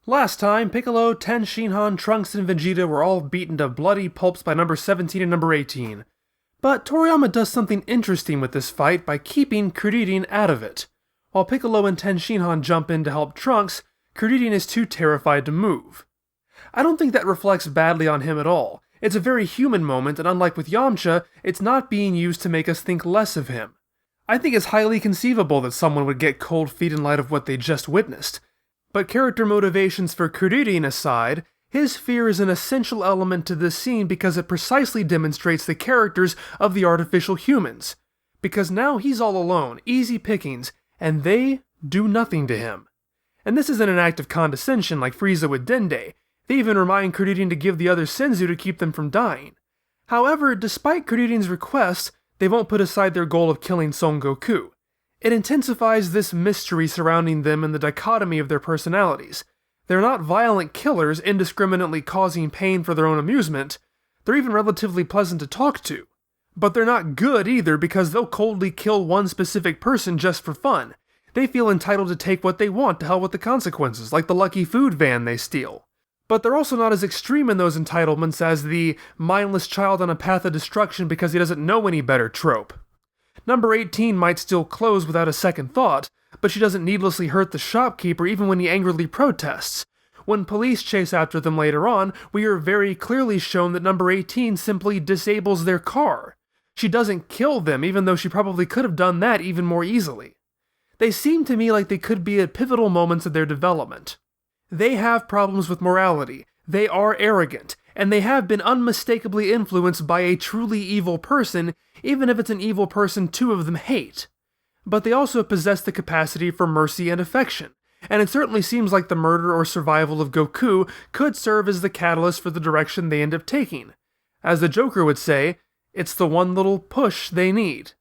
Last time, Piccolo, Tenshinhan, Trunks, and Vegeta were all beaten to bloody pulps by number 17 and number 18. But Toriyama does something interesting with this fight by keeping Kuririn out of it. While Piccolo and Tenshinhan jump in to help Trunks, Kuririn is too terrified to move. I don't think that reflects badly on him at all. It's a very human moment, and unlike with Yamcha, it's not being used to make us think less of him. I think it's highly conceivable that someone would get cold feet in light of what they just witnessed. But character motivations for Kuririn aside, his fear is an essential element to this scene because it precisely demonstrates the characters of the artificial humans. Because now he's all alone, easy pickings, and they do nothing to him. And this isn't an act of condescension like Frieza with Dende. They even remind Kuririn to give the others Senzu to keep them from dying. However, despite Kuririn's request, they won't put aside their goal of killing Son Goku. It intensifies this mystery surrounding them and the dichotomy of their personalities. They're not violent killers indiscriminately causing pain for their own amusement. They're even relatively pleasant to talk to. But they're not good either because they'll coldly kill one specific person just for fun. They feel entitled to take what they want to hell with the consequences, like the lucky food van they steal. But they're also not as extreme in those entitlements as the mindless child on a path of destruction because he doesn't know any better trope. Number 18 might still close without a second thought, but she doesn't needlessly hurt the shopkeeper even when he angrily protests. When police chase after them later on, we are very clearly shown that number 18 simply disables their car. She doesn't kill them, even though she probably could have done that even more easily. They seem to me like they could be at pivotal moments of their development. They have problems with morality, they are arrogant, and they have been unmistakably influenced by a truly evil person, even if it's an evil person two of them hate. But they also possess the capacity for mercy and affection, and it certainly seems like the murder or survival of Goku could serve as the catalyst for the direction they end up taking. As the Joker would say, it's the one little push they need.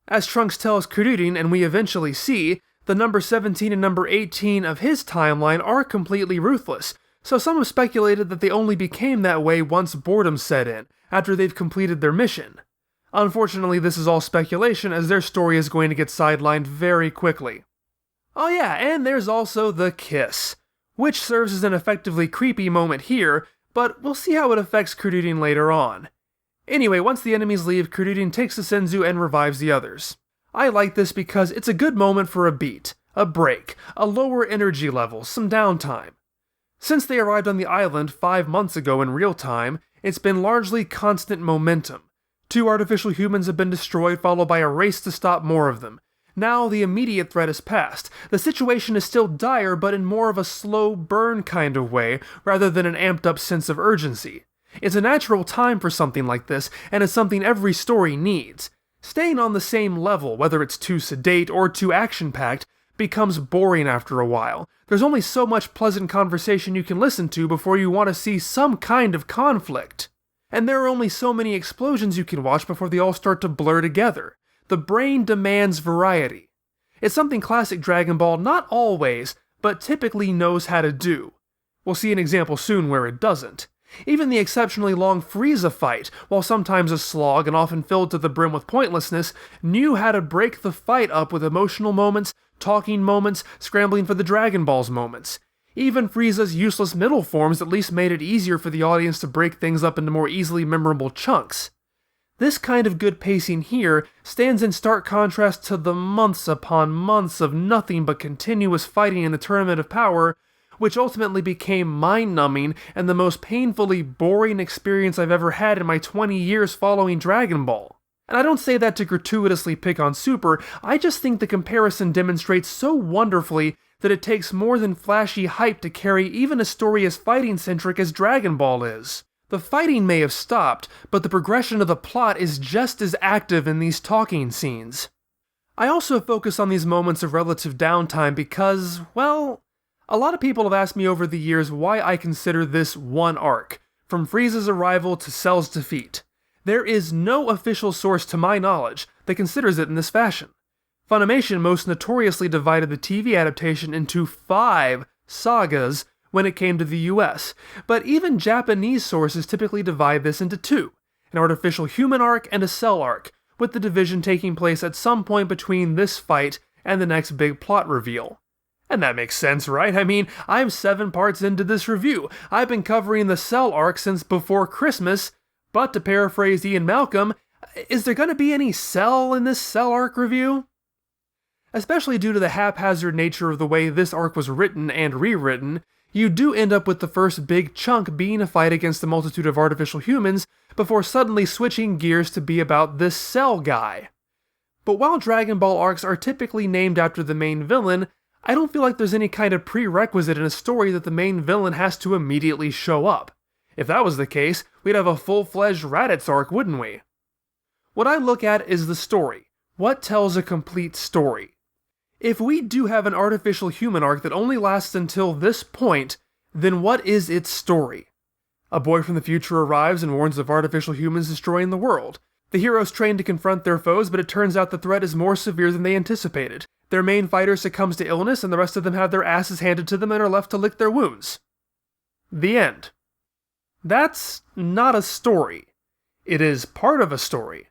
As Trunks tells Kuririn, and we eventually see, the number 17 and number 18 of his timeline are completely ruthless, so some have speculated that they only became that way once boredom set in, after they've completed their mission. Unfortunately, this is all speculation as their story is going to get sidelined very quickly. Oh yeah, and there's also the kiss, which serves as an effectively creepy moment here, but we'll see how it affects Kuririn later on. Anyway, once the enemies leave, Kuririn takes the Senzu and revives the others. I like this because it's a good moment for a beat, a break, a lower energy level, some downtime. Since they arrived on the island 5 months ago in real time, it's been largely constant momentum. 2 artificial humans have been destroyed, followed by a race to stop more of them. Now the immediate threat is past. The situation is still dire, but in more of a slow burn kind of way, rather than an amped up sense of urgency. It's a natural time for something like this, and it's something every story needs. Staying on the same level, whether it's too sedate or too action-packed, becomes boring after a while. There's only so much pleasant conversation you can listen to before you want to see some kind of conflict. And there are only so many explosions you can watch before they all start to blur together. The brain demands variety. It's something classic Dragon Ball not always, but typically knows how to do. We'll see an example soon where it doesn't. Even the exceptionally long Frieza fight, while sometimes a slog and often filled to the brim with pointlessness, knew how to break the fight up with emotional moments, talking moments, scrambling for the Dragon Balls moments. Even Frieza's useless middle forms at least made it easier for the audience to break things up into more easily memorable chunks. This kind of good pacing here stands in stark contrast to the months upon months of nothing but continuous fighting in the Tournament of Power, which ultimately became mind-numbing and the most painfully boring experience I've ever had in my 20 years following Dragon Ball. And I don't say that to gratuitously pick on Super, I just think the comparison demonstrates so wonderfully that it takes more than flashy hype to carry even a story as fighting-centric as Dragon Ball is. The fighting may have stopped, but the progression of the plot is just as active in these talking scenes. I also focus on these moments of relative downtime because, well, a lot of people have asked me over the years why I consider this one arc, from Frieza's arrival to Cell's defeat. There is no official source to my knowledge that considers it in this fashion. Funimation most notoriously divided the TV adaptation into 5 sagas when it came to the US, but even Japanese sources typically divide this into 2, an artificial human arc and a Cell arc, with the division taking place at some point between this fight and the next big plot reveal. And that makes sense, right? I mean, I'm 7 parts into this review. I've been covering the Cell arc since before Christmas, but to paraphrase Ian Malcolm, is there going to be any Cell in this Cell arc review? Especially due to the haphazard nature of the way this arc was written and rewritten, you do end up with the first big chunk being a fight against a multitude of artificial humans before suddenly switching gears to be about this Cell guy. But while Dragon Ball arcs are typically named after the main villain, I don't feel like there's any kind of prerequisite in a story that the main villain has to immediately show up. If that was the case, we'd have a full-fledged Raditz arc, wouldn't we? What I look at is the story. What tells a complete story? If we do have an artificial human arc that only lasts until this point, then what is its story? A boy from the future arrives and warns of artificial humans destroying the world. The heroes train to confront their foes, but it turns out the threat is more severe than they anticipated. Their main fighter succumbs to illness, and the rest of them have their asses handed to them and are left to lick their wounds. The end. That's not a story. It is part of a story.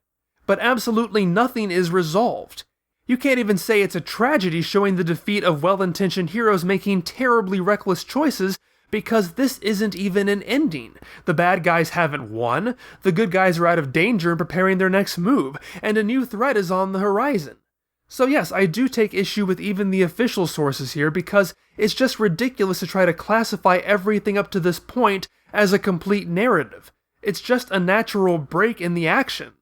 But absolutely nothing is resolved. You can't even say it's a tragedy showing the defeat of well-intentioned heroes making terribly reckless choices, because this isn't even an ending. The bad guys haven't won, the good guys are out of danger and preparing their next move, and a new threat is on the horizon. So yes, I do take issue with even the official sources here, because it's just ridiculous to try to classify everything up to this point as a complete narrative. It's just a natural break in the action.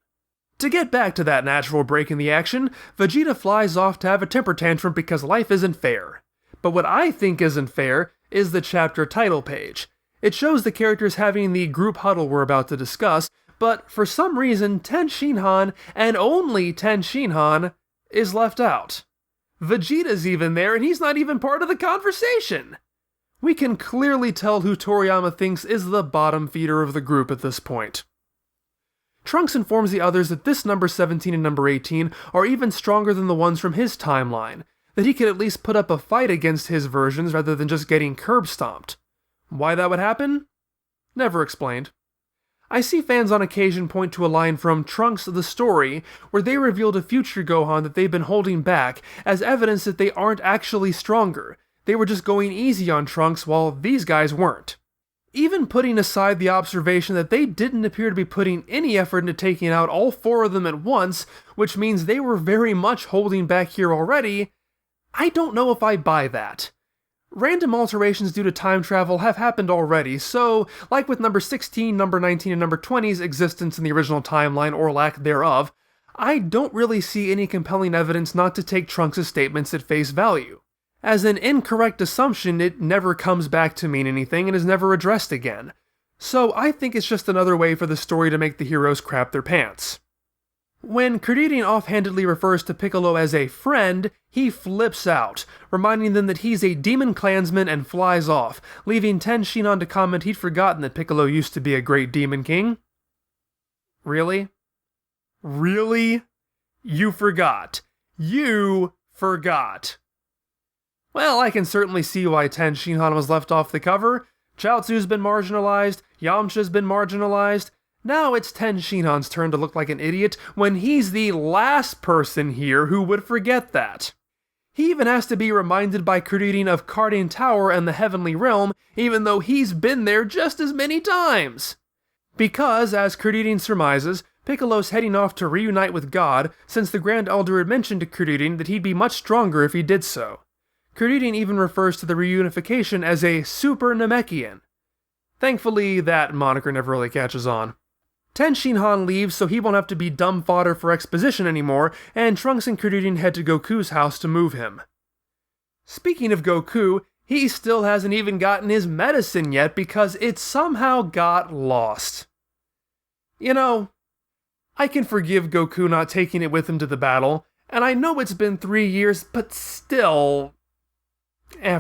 To get back to that natural break in the action, Vegeta flies off to have a temper tantrum because life isn't fair. But what I think isn't fair is the chapter title page. It shows the characters having the group huddle we're about to discuss, but for some reason Tenshinhan, and only Tenshinhan, is left out. Vegeta's even there and he's not even part of the conversation! We can clearly tell who Toriyama thinks is the bottom feeder of the group at this point. Trunks informs the others that this number 17 and number 18 are even stronger than the ones from his timeline, that he could at least put up a fight against his versions rather than just getting curb stomped. Why that would happen? Never explained. I see fans on occasion point to a line from Trunks the Story, where they revealed a future Gohan that they've been holding back as evidence that they aren't actually stronger. They were just going easy on Trunks while these guys weren't. Even putting aside the observation that they didn't appear to be putting any effort into taking out all 4 of them at once, which means they were very much holding back here already, I don't know if I buy that. Random alterations due to time travel have happened already, so, like with number 16, number 19, and number 20's existence in the original timeline or lack thereof, I don't really see any compelling evidence not to take Trunks' statements at face value. As an incorrect assumption, it never comes back to mean anything and is never addressed again. So I think it's just another way for the story to make the heroes crap their pants. When Kuririn offhandedly refers to Piccolo as a friend, he flips out, reminding them that he's a demon clansman and flies off, leaving Tenshinhan to comment he'd forgotten that Piccolo used to be a great demon king. Really? Really? You forgot. You forgot. Well, I can certainly see why Tenshinhan was left off the cover. Chaozu's been marginalized, Yamcha's been marginalized. Now it's Tenshinhan's turn to look like an idiot when he's the last person here who would forget that. He even has to be reminded by Kuririn of Carding Tower and the Heavenly Realm, even though he's been there just as many times. Because, as Kuririn surmises, Piccolo's heading off to reunite with God, since the Grand Elder had mentioned to Kuririn that he'd be much stronger if he did so. Kuririn even refers to the reunification as a Super Namekian. Thankfully, that moniker never really catches on. Tenshinhan leaves so he won't have to be dumb fodder for exposition anymore, and Trunks and Kuririn head to Goku's house to move him. Speaking of Goku, he still hasn't even gotten his medicine yet because it somehow got lost. You know, I can forgive Goku not taking it with him to the battle, and I know it's been 3 years, but still...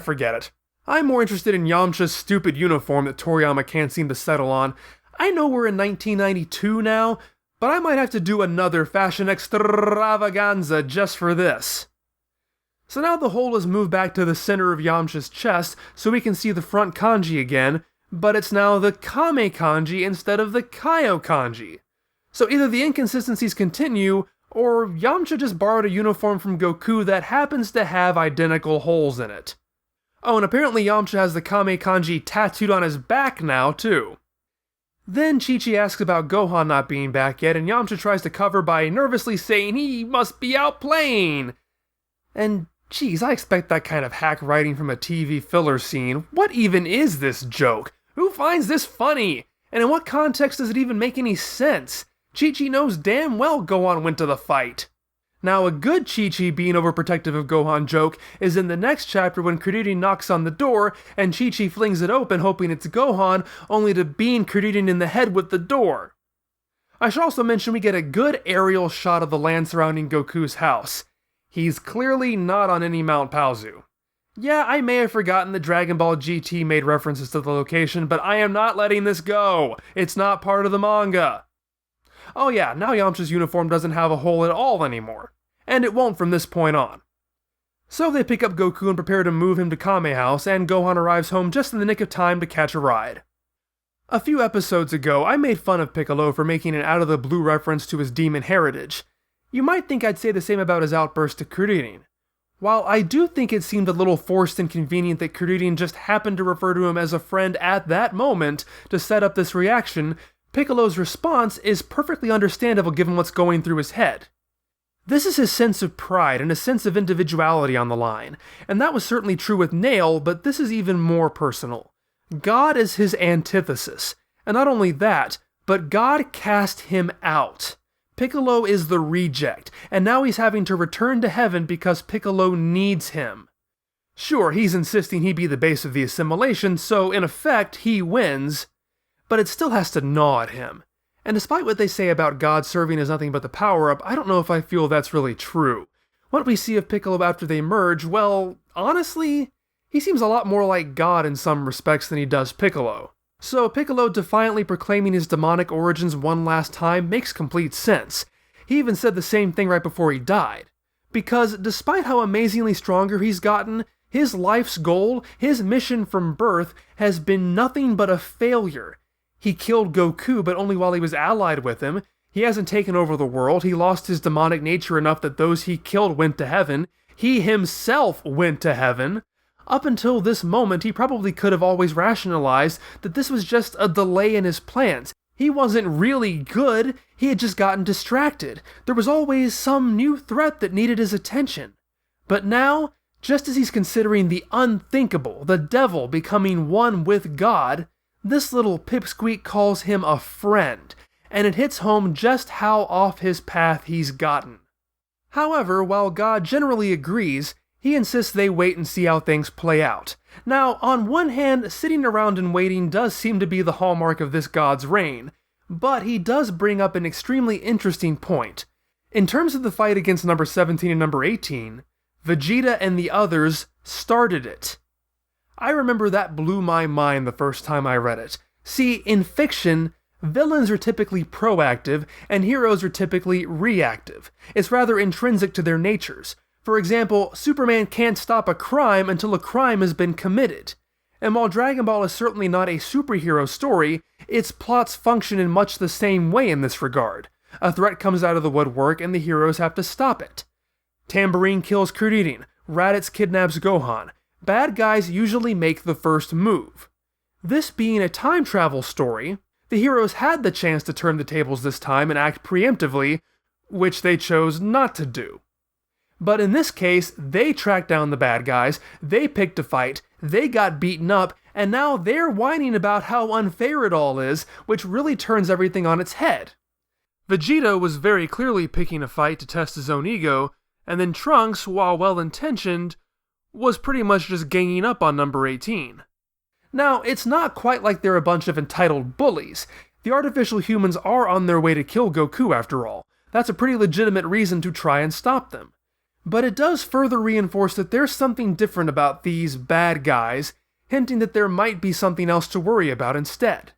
forget it. I'm more interested in Yamcha's stupid uniform that Toriyama can't seem to settle on. I know we're in 1992 now, but I might have to do another fashion extravaganza just for this. So now the hole is moved back to the center of Yamcha's chest so we can see the front kanji again, but it's now the Kame kanji instead of the Kaio kanji. So either the inconsistencies continue, or Yamcha just borrowed a uniform from Goku that happens to have identical holes in it. Oh, and apparently Yamcha has the Kame kanji tattooed on his back now, too. Then Chi-Chi asks about Gohan not being back yet, and Yamcha tries to cover by nervously saying he must be out playing. And geez, I expect that kind of hack writing from a TV filler scene. What even is this joke? Who finds this funny? And in what context does it even make any sense? Chi-Chi knows damn well Gohan went to the fight. Now, a good Chi-Chi being overprotective of Gohan joke is in the next chapter when Kuririn knocks on the door and Chi-Chi flings it open hoping it's Gohan, only to bean Kuririn in the head with the door. I should also mention we get a good aerial shot of the land surrounding Goku's house. He's clearly not on any Mount Paozu. Yeah, I may have forgotten that Dragon Ball GT made references to the location, but I am not letting this go. It's not part of the manga. Oh yeah, now Yamcha's uniform doesn't have a hole at all anymore. And it won't from this point on. So they pick up Goku and prepare to move him to Kame House, and Gohan arrives home just in the nick of time to catch a ride. A few episodes ago, I made fun of Piccolo for making an out-of-the-blue reference to his demon heritage. You might think I'd say the same about his outburst to Kuririn. While I do think it seemed a little forced and convenient that Kuririn just happened to refer to him as a friend at that moment to set up this reaction, Piccolo's response is perfectly understandable given what's going through his head. This is his sense of pride and a sense of individuality on the line, and that was certainly true with Nail, but this is even more personal. God is his antithesis, and not only that, but God cast him out. Piccolo is the reject, and now he's having to return to heaven because Piccolo needs him. Sure, he's insisting he be the base of the assimilation, so in effect, he wins, but it still has to gnaw at him. And despite what they say about God serving as nothing but the power-up, I don't know if I feel that's really true. What we see of Piccolo after they merge, well, honestly, he seems a lot more like God in some respects than he does Piccolo. So Piccolo defiantly proclaiming his demonic origins one last time makes complete sense. He even said the same thing right before he died. Because despite how amazingly stronger he's gotten, his life's goal, his mission from birth, has been nothing but a failure. He killed Goku, but only while he was allied with him. He hasn't taken over the world. He lost his demonic nature enough that those he killed went to heaven. He himself went to heaven. Up until this moment, he probably could have always rationalized that this was just a delay in his plans. He wasn't really good. He had just gotten distracted. There was always some new threat that needed his attention. But now, just as he's considering the unthinkable, the devil becoming one with God, this little pipsqueak calls him a friend, and it hits home just how off his path he's gotten. However, while God generally agrees, he insists they wait and see how things play out. Now, on one hand, sitting around and waiting does seem to be the hallmark of this God's reign, but he does bring up an extremely interesting point. In terms of the fight against number 17 and number 18, Vegeta and the others started it. I remember that blew my mind the first time I read it. See, in fiction, villains are typically proactive and heroes are typically reactive. It's rather intrinsic to their natures. For example, Superman can't stop a crime until a crime has been committed. And while Dragon Ball is certainly not a superhero story, its plots function in much the same way in this regard. A threat comes out of the woodwork and the heroes have to stop it. Tambourine kills Kuririn, Raditz kidnaps Gohan. Bad guys usually make the first move. This being a time travel story, the heroes had the chance to turn the tables this time and act preemptively, which they chose not to do. But in this case, they tracked down the bad guys, they picked a fight, they got beaten up, and now they're whining about how unfair it all is, which really turns everything on its head. Vegeta was very clearly picking a fight to test his own ego, and then Trunks, while well-intentioned, was pretty much just ganging up on number 18. Now, it's not quite like they're a bunch of entitled bullies. The artificial humans are on their way to kill Goku after all. That's a pretty legitimate reason to try and stop them. But it does further reinforce that there's something different about these bad guys, hinting that there might be something else to worry about instead.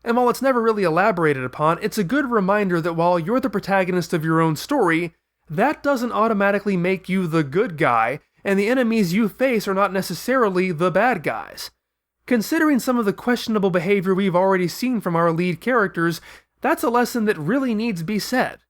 And while it's never really elaborated upon, it's a good reminder that while you're the protagonist of your own story, that doesn't automatically make you the good guy, and the enemies you face are not necessarily the bad guys. Considering some of the questionable behavior we've already seen from our lead characters, that's a lesson that really needs to be said.